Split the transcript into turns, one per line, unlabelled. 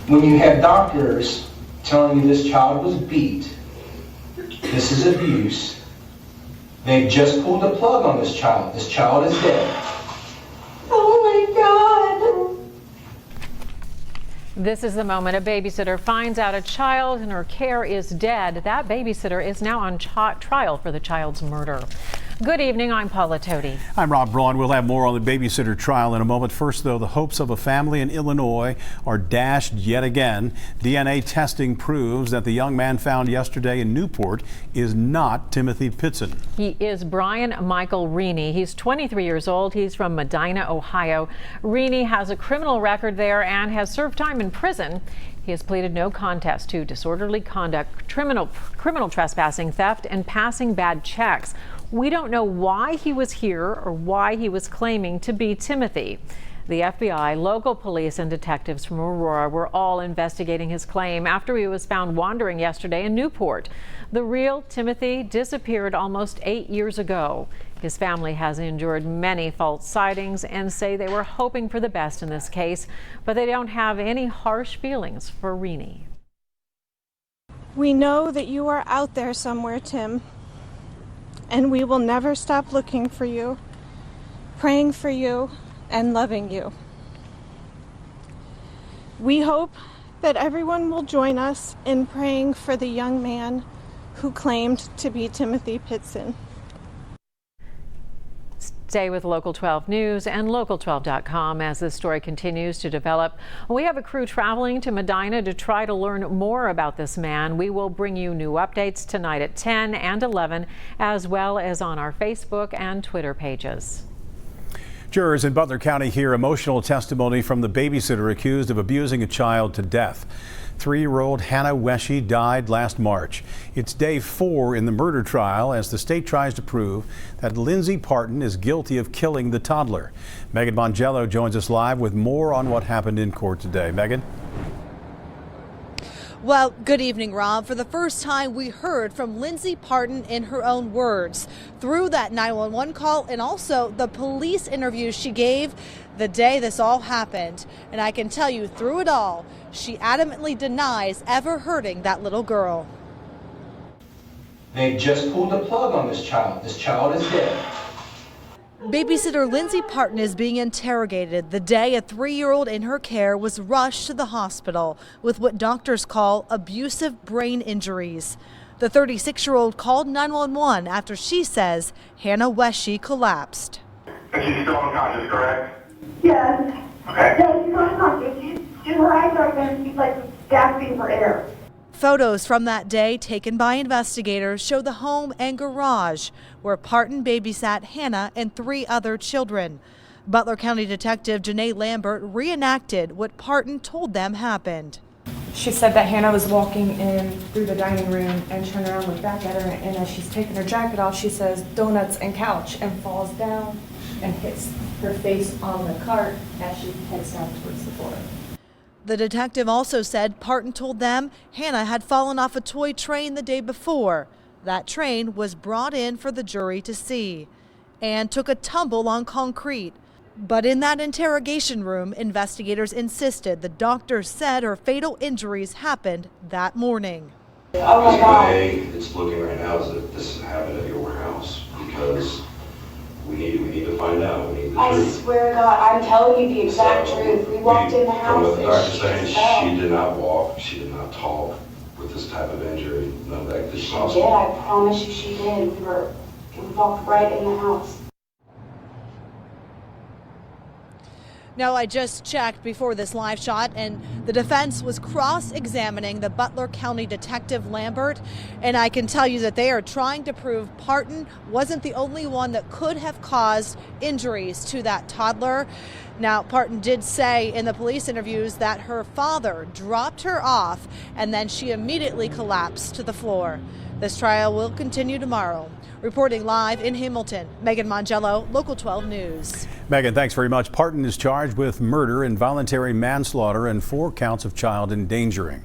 When you have doctors telling you this child was beat, this is abuse, they've just pulled the plug on this child. This child is dead.
Oh my God.
This is the moment a babysitter finds out a child in her care is dead. That babysitter is now on trial for the child's murder. Good evening, I'm Paula Toti.
I'm Rob Braun. We'll have more on the babysitter trial in a moment. First, though, the hopes of a family in Illinois are dashed yet again. DNA testing proves that the young man found yesterday in Newport is not Timothy Pitson.
He is Brian Michael Reenacted. He's 23 years old. He's from Medina, Ohio. Reenacted has a criminal record there and has served time in prison. He has pleaded no contest to disorderly conduct, criminal trespassing, theft, and passing bad checks. We don't know why he was here or why he was claiming to be Timothy. The FBI, local police, and detectives from Aurora were all investigating his claim after he was found wandering yesterday in Newport. The real Timothy disappeared almost 8 years ago. His family has endured many false sightings and say they were hoping for the best in this case, but they don't have any harsh feelings for Reenacted.
We know that you are out there somewhere, Tim, and we will never stop looking for you, praying for you, and loving you. We hope that everyone will join us in praying for the young man who claimed to be Timothy Pitson.
Stay with Local 12 News and Local12.com as this story continues to develop. We have a crew traveling to Medina to try to learn more about this man. We will bring you new updates tonight at 10 and 11, as well as on our Facebook and Twitter pages.
Jurors in Butler County hear emotional testimony from the babysitter accused of abusing a child to death. 3-year-old Hannah Wesche died last March. It's day 4 in the murder trial as the state tries to prove that Lindsay Partin is guilty of killing the toddler. Megan Mongello joins us live with more on what happened in court today. Megan?
Well, good evening, Rob. For the first time, we heard from Lindsay Partin in her own words through that 911 call and also the police interview she gave the day this all happened. And I can tell you, through it all, she adamantly denies ever hurting that little girl.
They've just pulled the plug on this child. This child is dead.
Babysitter Lindsay Partin is being interrogated the day a 3-year-old in her care was rushed to the hospital with what doctors call abusive brain injuries. The 36-year-old called 911 after she says Hannah Wesche collapsed.
And she's still unconscious, correct?
Yes.
Okay.
Yeah, she's unconscious. Her eyes are open. She's like gasping for air.
Photos from that day taken by investigators show the home and garage where Partin babysat Hannah and 3 other children. Butler County Detective Janee Lambert reenacted what Partin told them happened.
She said that Hannah was walking in through the dining room and turned around and looked back at her, and as she's taking her jacket off, she says donuts and couch and falls down and hits her face on the cart as she heads down towards the floor.
The detective also said Partin told them Hannah had fallen off a toy train the day before. That train was brought in for the jury to see and took a tumble on concrete. But in that interrogation room, investigators insisted the doctor said her fatal injuries happened that morning.
Oh my God.
The way it's looking right now is that this happened at your house because we need to find out. We need the
I
truth.
swear to God, I'm telling you the exact truth. We walked in the house
From what the doctor
and
saying,
she fell.
she did not walk, she did not talk with this type of injury. None of that is
She
possible.
did, I promise you she did. We walked right in the house.
Now, I just checked before this live shot, and the defense was cross-examining the Butler County Detective Lambert, and I can tell you that they are trying to prove Partin wasn't the only one that could have caused injuries to that toddler. Now, Partin did say in the police interviews that her father dropped her off, and then she immediately collapsed to the floor. This trial will continue tomorrow. Reporting live in Hamilton, Megan Mongello, Local 12 News.
Megan, thanks very much. Partin is charged with murder, involuntary manslaughter, and 4 counts of child endangering.